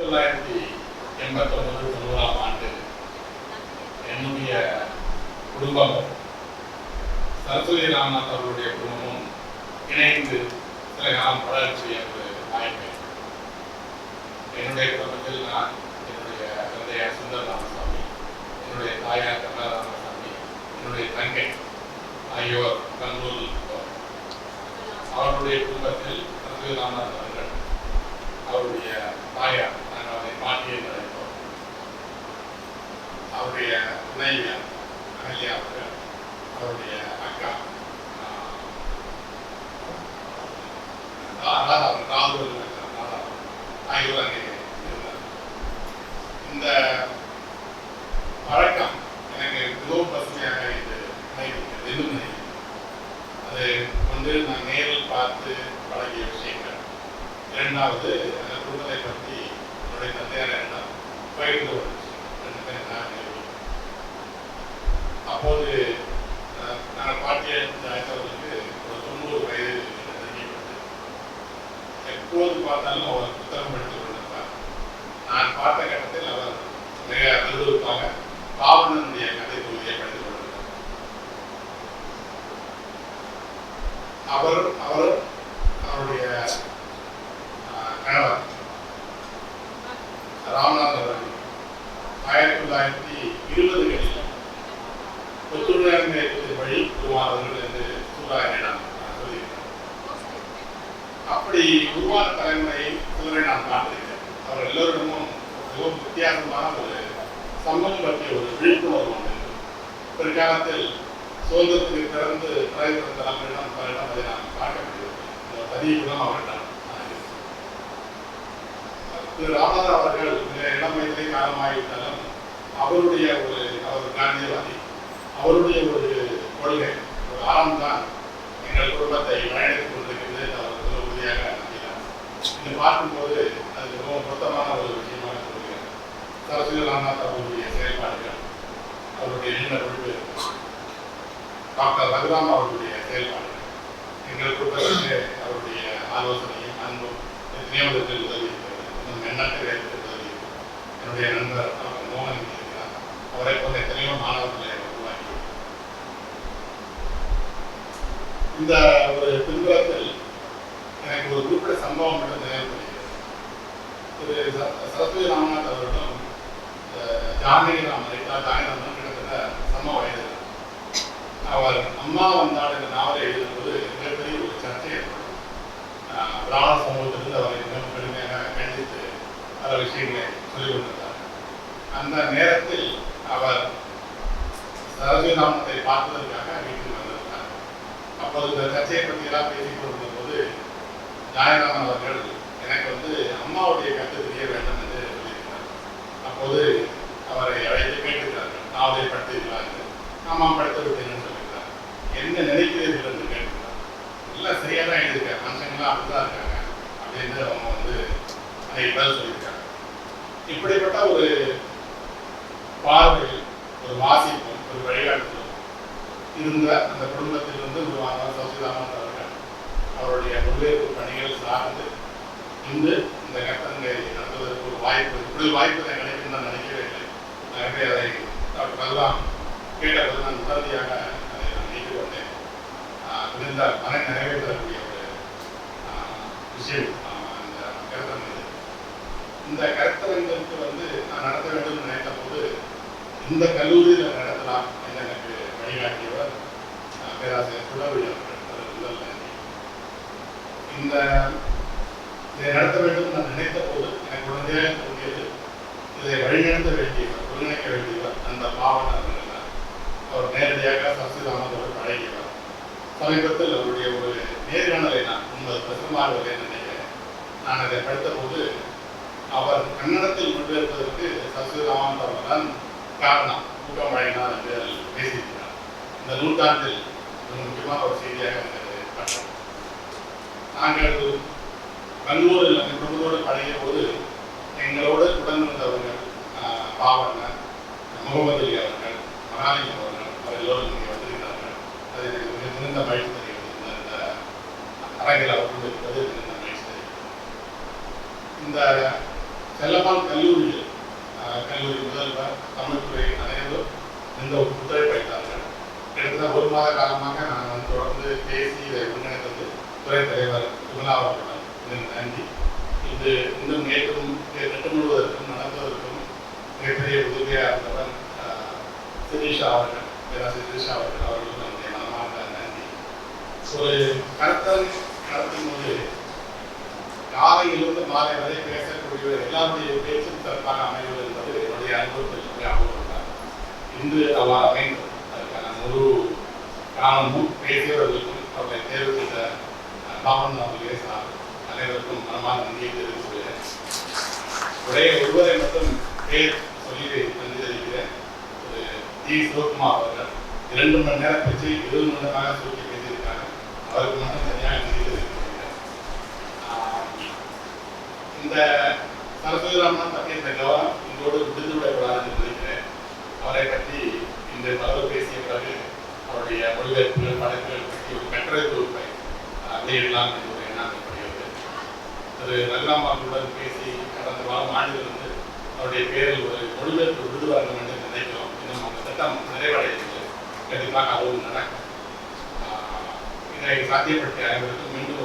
1989-90 ஆண்டு என்னுடைய குடும்பமும் சரஸ்வதி ராமநாத் அவர்களுடைய குடும்பமும் இணைந்து சில காலம் வளர்ச்சிய ஒரு வாய்ப்பு. என்னுடைய குடும்பத்தில் நான், என்னுடைய தந்தையார் சுந்தர் ராமசாமி, என்னுடைய தாயார் கமலா ராமசாமி, என்னுடைய தங்கை ஆகியோர் பெங்களூரில் இருந்தோம். அவருடைய குடும்பத்தில் சரஸ்வதி ராமநாத் அவர்கள், அவருடைய தாயார், நாங்கள் அவரை பாட்டியை அழைத்தோம், அவருடைய துணைவியார் அகல்யா அவர்கள், அவருடைய அக்கா ராகுல் ஆகியோர் அங்கே இருந்தார். இந்த பழக்கம் எனக்கு மிகவும் பசுமையாக இது இன்னும் அது நான் நேரில் பார்த்து பழகிய விஷயங்கள். இரண்டாவது, அந்த குடும்பத்தை பற்றி என்னுடைய தந்தையார் பகிர்ந்து ஒரு அப்போது நாங்கள் பாட்டிய அழைத்தவர்களுக்கு ஒரு 90 வயது நெருங்கிவிட்டது. எப்போது பார்த்தாலும் அவர் புத்தகம் படித்துக் கொண்டிருப்பார். நான் பார்த்த கட்டத்தில் அவர் மிக விறுவிறுப்பாக பாவணனுடைய கதை தொகுதியை படித்துக் கொண்டிருந்தார். அவருடைய கணவர் ராமநாத் அவர்கள் 1920களில் ஒத்துழையாமை வழி உருவானவர்கள் என்று சூறாயிடம் சொல்லியிருக்கிறார். அப்படி உருவான தலைமுறையை இதுவரை நான் பார்த்திருக்கிறேன். அவர் எல்லோரிடமும் மிகவும் வித்தியாசமான ஒரு சமூகம் பற்றிய ஒரு விழிப்புணர்வு உண்டு. பிற்காலத்தில் சுதந்திரத்துக்கு பிறந்த தலைமுறையிடம் அதை நாம் பார்க்க முடியும். பதிவுகளும் அவர்தான். திரு ராமநாத் அவர்கள் இளம் வயதிலே காலமாகிவிட்டாலும் அவர் காந்தியவாதி. அவருடைய ஒரு கொள்கை, ஒரு ஆரம் தான் எங்கள் குடும்பத்தை வழிநடத்திக் கொண்டிருக்கிறது. அவர் உறுதியாக நம்பினார். இதை பார்க்கும்போது அது மிகவும் பொருத்தமான ஒரு விஷயமாக சொல்கிறேன். சரஸ்வதி ராமநாத் அவர்களுடைய செயல்பாடுகள், அவருடைய நீண்ட பொழுது டாக்டர் ரகுராம் அவர்களுடைய செயல்பாடுகள், எங்கள் குடும்பத்திற்கு அவருடைய ஆலோசனையும் அன்பும் நியமனத்தில் உதவி இருக்கிறது. எண்ணத்தை உதவி. என்னுடைய நண்பர் டாக்டர் மோகன் இருக்கிறார். அவரை போன்ற எத்தனையோ மாணவர்களை உருவாக்கி இந்த ஒரு பின்புலத்தில் எனக்கு ஒரு குறிப்பிட்ட சம்பவம் மட்டும் நினைவுபடுகிறது. திரு சரஸ்வதி ராமநாத் அவர்களும் ஜானகிராமன் கிட்டத்தட்ட சம வயது. அவர் அம்மா வந்தாள் என்ற நாவலை எழுதும்போது மிகப்பெரிய ஒரு சர்ச்சை ஏற்படும். பிராமண சமூகத்திலிருந்து அவரை மிகவும் கடுமையாக கண்டித்து பல விஷயங்களை சொல்லிக் கொண்டிருந்தார். அந்த நேரத்தில் அவர் சரஸ்வதி ராமநாத்தை பார்ப்பதற்காக வீட்டுக்கு வந்திருந்தார். அப்போது இந்த சர்ச்சையை பற்றி எல்லாம் பேசிக் கொண்டிருந்த போது ஜானகிராமன் அவர்கள் எனக்கு அம்மாவுடைய கருத்து தெரிய வேண்டும் என்று சொல்லியிருக்கிறார். அப்போது அவரை அழைத்து கேட்டிருக்கிறார்கள், நாவலை படித்தீர்களாங்க? ஆமாம், படித்து விட்டேன்னு சொல்லியிருக்கிறார். என்ன நினைக்கிறீர்கள் என்று கேட்டிருக்கிறார். எல்லாம் சரியாக தான் எழுதியிருக்காங்க, மனுஷங்களாம் அப்படிதான் இருக்காங்க அப்படின்னு அவங்க அதை பதில் சொல்லியிருக்காங்க. இப்படிப்பட்ட ஒரு பார்வையில், ஒரு வாசிப்பும், ஒரு வழிகாட்டுதலும் இருந்த அந்த குடும்பத்திலிருந்து உருவான சரஸ்வதி ராமநாத் அவர்கள் அவருடைய மொழிபெயர்ப்பு பணிகள் சார்ந்து இன்று இந்த கட்டணங்களை நடத்துவதற்கு ஒரு வாய்ப்பு, இப்படி வாய்ப்பு கிடைக்கும் நான் நினைக்கவே இல்லை. எனவே அதை டாக்டர் ரகுராம் கேட்டபோது நான் உடனடியாக அதை நான் ஏற்றுக்கொண்டேன். இந்த மன நிறைவேற்றக்கூடிய ஒரு விஷயம் இந்த கருத்தரங்கு. இந்த கருத்தரங்களுக்கு நான் நடத்த வேண்டும் நினைத்த போது இந்த கல்லூரியில் நடத்தலாம் என்று எனக்கு வழிகாட்டியவர் பேராசிரியர் சுடவி அவர்கள். இதை நடத்த வேண்டும் நான் நினைத்த போது எனக்கு உடனடியாக தோன்றியது, இதை வழிநடத்த வேண்டியவர், ஒருங்கிணைக்க வேண்டியவர் அந்த பாவன் அவர்கள். அவர் நேரடியாக சரஸ்வதி ராமநாத் பழகியவர். சமீபத்தில் அவருடைய ஒரு நேர்காணலை நான் 9 பிரசமாக நினைக்கிறேன். நான் அதை படித்த போது அவர் கன்னடத்தில் மொழிபெயர்ப்பதற்கு சரஸ்வதி ராமநாத் அவர்கள் தான் காரணம், ஊக்கம் வழங்கினார் என்று பேசியிருக்கிறார். இந்த நூற்றாண்டில் மிக முக்கியமான ஒரு செய்தியாக இருந்தது. நாங்கள் பெங்களூரில் அந்த குடும்பத்தோடு பழகிய போது எங்களோடு உடனிருந்தவர்கள் பாவண்ணன், முகமது அலி அவர்கள், மகாலிங்கம் அவர்கள், அவர் எல்லோரும் இங்கே வந்திருக்கிறார்கள். அது எனக்கு மிக மிகுந்த மகிழ்ச்சி தெரிவித்தது. இந்த அரங்கில் அவர்கள் இருப்பது மிகுந்த மகிழ்ச்சி தெரிவித்தது. இந்த செல்லம்மாள் கல்லூரியில் கல்லூரி முதல்வர் தமிழ்துறை அனைவரும் இந்த புத்தகை படித்தார்கள். கிட்டத்தட்ட ஒரு மாத காலமாக நான் தொடர்ந்து பேசி இதை ஒருங்கிணைத்தது துறை தலைவர் விமலா அவர்களுடன் நன்றி. இது இன்னும் நேற்றும் திட்டமிடுவதற்கும் நடத்துவதற்கும் மிகப்பெரிய உதவியாக இருந்தவர் சிரீஷா அவர்கள், பேராசிரியர் சிரீஷா அவர்களுக்கு நம்முடைய மனமார்ந்த நன்றி. ஒரு நடத்தும் போது காலையிலிருந்து மாலை வரை பேசக்கூடிய எல்லாருடைய பேச்சும் சிறப்பாக அமைவது என்பது என்னுடைய அனுபவத்தில் ஞாபகம். இன்று அவ்வாறு அமைந்தது. அதுக்கான முழு காரணமும் பேசியவர்களுக்கும் அவர்களை தேர்வு செய்த பாவன் அவர்களே சார் அனைவருக்கும் மனமான நன்றியை தெரிவித்துள்ளேன். ஒருவரை மட்டும் பேர் சொல்லி நன்றி தெரிவிக்கிறேன். ஒரு டி. சிவகுமார் அவர்கள் 2 மணி நேரம் பேச்சு 20 நிமிடமாக சொல்லி பேசியிருக்காங்க. அவருக்கு மட்டும் தனியாக நன்றி தெரிவிக்கிறேன். இந்த சரஸ்வதி ராமன் பற்றிய இந்த கவனம் இங்கோடு விடுதலைக்கூடாது என்று நினைக்கிறேன். அவரை பற்றி இன்று பலர் பேசிய பிறகு அவருடைய மொழிபெயர்ப்புகள் படைப்புகள் பற்றி ஒரு கட்டுரை தொகுப்பை வெளியிடலாம் என்று ஒரு எண்ணம் ஏற்படுகிறது. திரு ரகுராமனுடன் பேசி கடந்த வாரம் ஆண்டிலிருந்து அவருடைய பேரில் ஒரு மொழிபெயர்ப்பு விருது வரணும் என்று நினைக்கிறோம். இன்னும் அந்த திட்டம் நிறைவடையவில்லை. கண்டிப்பாக அதுவும் நடக்கும். இதை சாத்தியப்படுத்திய அனைவருக்கும் மீண்டும்